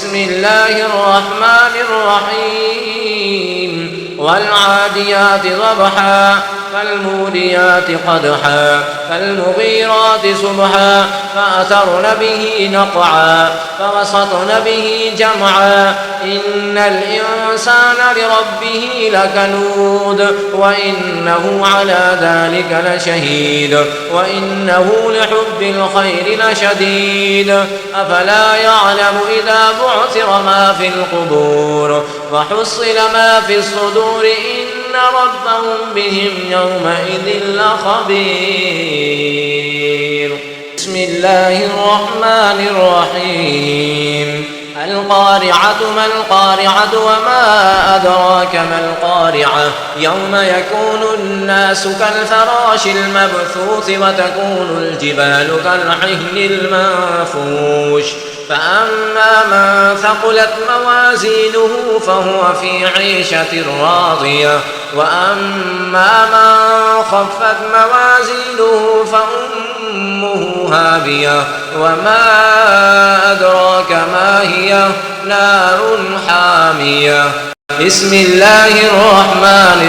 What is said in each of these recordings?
بسم الله الرحمن الرحيم والعاديات ضبحا فالموريات قدحا فالمغيرات صبحا فأثرن به نقعا فوسطن به جمعا إن الإنسان لربه لكنود وإنه على ذلك لشهيد وإنه لحب الخير لشديد أفلا يعلم إذا بعثر ما في القبور وحصل ما في الصدور إن ربهم بهم يومئذ لخبير. بسم الله الرحمن الرحيم القارعة ما القارعة وما أدراك ما القارعة يوم يكون الناس كالفراش المبثوث وتكون الجبال كالعهن المنفوش فأما من ثقلت موازينه فهو في عيشة راضية وأما من خفت موازينه فأمه هاوية وما أدراك ما هي نار حامية. بسم الله الرحمن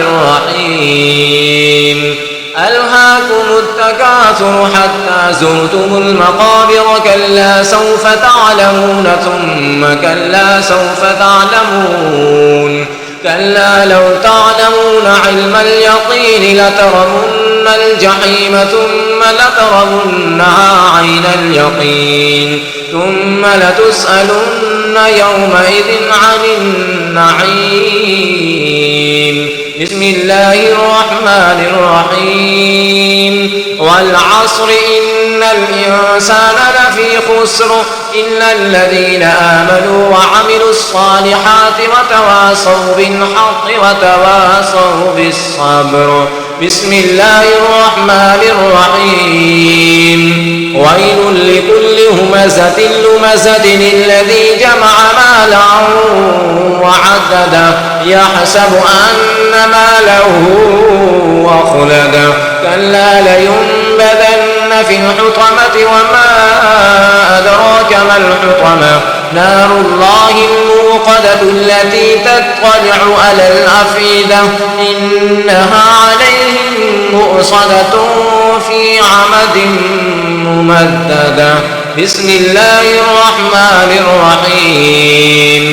الرحيم ألهاكم التكاثر حتى زرتم المقابر كلا سوف تعلمون ثم كلا سوف تعلمون كلا لو تعلمون علم اليقين لترون الجحيم ثم لترونها عين اليقين ثم لتسألن يومئذ عن النعيم. بسم الله الرحمن الرحيم والعصر إن الإنسان لفي خسر إلا الذين آمنوا وعملوا الصالحات وتواصوا بالحق وتواصوا بالصبر. بسم الله الرحمن الرحيم ويل لكل همزة لمزة الذي جمع مالا وعدده يحسب أن ماله أخلده كلا لينبذن في الحطمة وما أدراك ما الحطمة نار الله الموقدة التي تطلع على الأفئدة إنها عليهم مؤصدة في عمد ممددة. بسم الله الرحمن الرحيم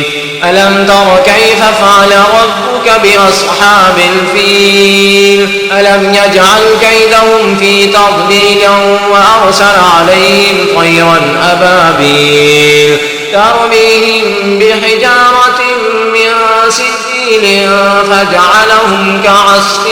ألم تر كيف فعل ربك بأصحاب الفيل ألم يجعل كيدهم في تضليل وأرسل عليهم طيرا أبابيل ترميهم بحجارة من سجيل فجعلهم كعصف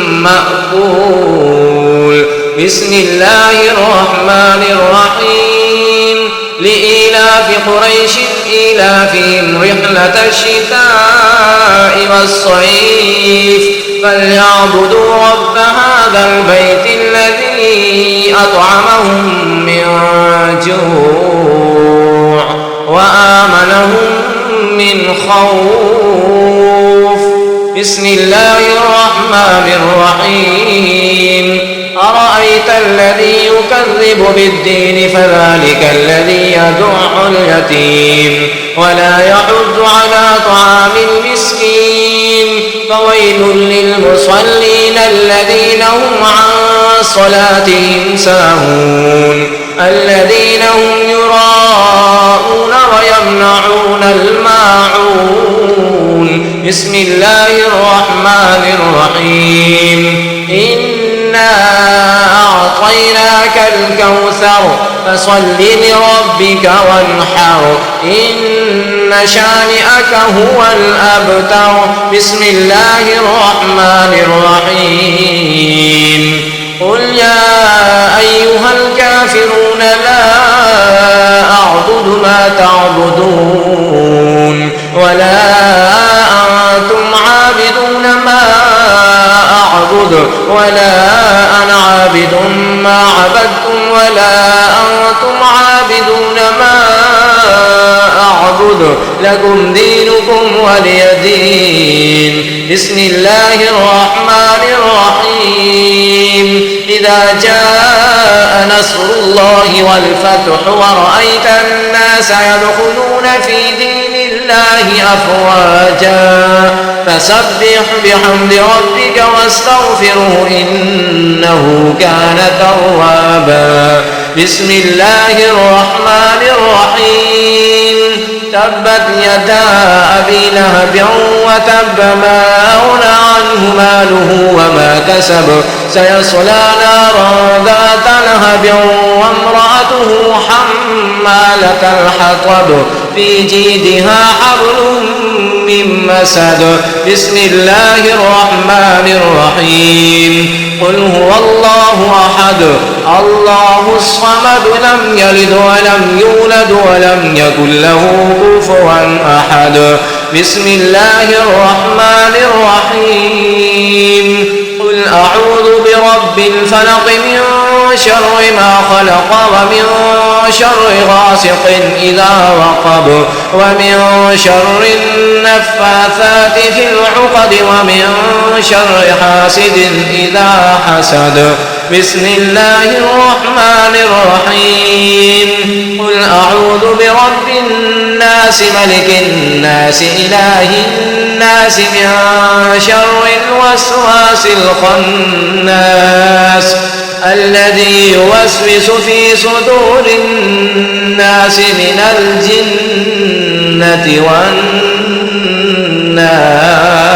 مأكول. بسم الله الرحمن الرحيم لإيلاف قريش إيلافهم رحلة الشتاء والصيف فليعبدوا رب هذا البيت الذي أطعمهم من جوع وآمنهم من خوف. بسم الله الرحمن الرحيم أرأيت الذي يكذب بالدين فذلك الذي يدع اليتيم ولا يحض على طعام المسكين فويل للمصلين الذين هم عن صلاتهم ساهون الذين هم يراءون ويمنعون الماعون. بسم الله الرحمن الرحيم إنا أعطيناك الكوثر فصل لربك وانحر إن شانئك هو الأبتر. بسم الله الرحمن الرحيم قل يا أيها الكافرون لا أعبد ما تعبدون ولا أنتم عابدون ما أعبد ولا أنا عابد ما عبدتم ولا أنتم عابدون ما أعبد أعبد لكم دينكم ولي دين. بسم الله الرحمن الرحيم. إذا جاء نصر الله والفتح ورأيت الناس يدخلون في دين الله أفواجا فسبح بحمد ربك واستغفره إنه كان توابا. بسم الله الرحمن الرحيم. تبت يدا أبي لهب وتب ما أغنى عنه ماله وما كسب سيصلى نارا ذات لهب وامرأته حمالة الحطب في جيدها حبل من مسد. بسم الله الرحمن الرحيم. قل هو الله أحد الله الصمد لم يلد ولم يولد ولم يكن له كفوا أحد. بسم الله الرحمن الرحيم. قل أعوذ برب الفلق من شر ما خلق ومن شر غاسق إذا وقب ومن شر النفاثات في العقد ومن شر حاسد إذا حسد. بسم الله الرحمن الرحيم. قل أعوذ برب الناس ملك الناس إله الناس من شر الوسواس الخناس الذي يوسوس في صدور الناس من الجنة والناس.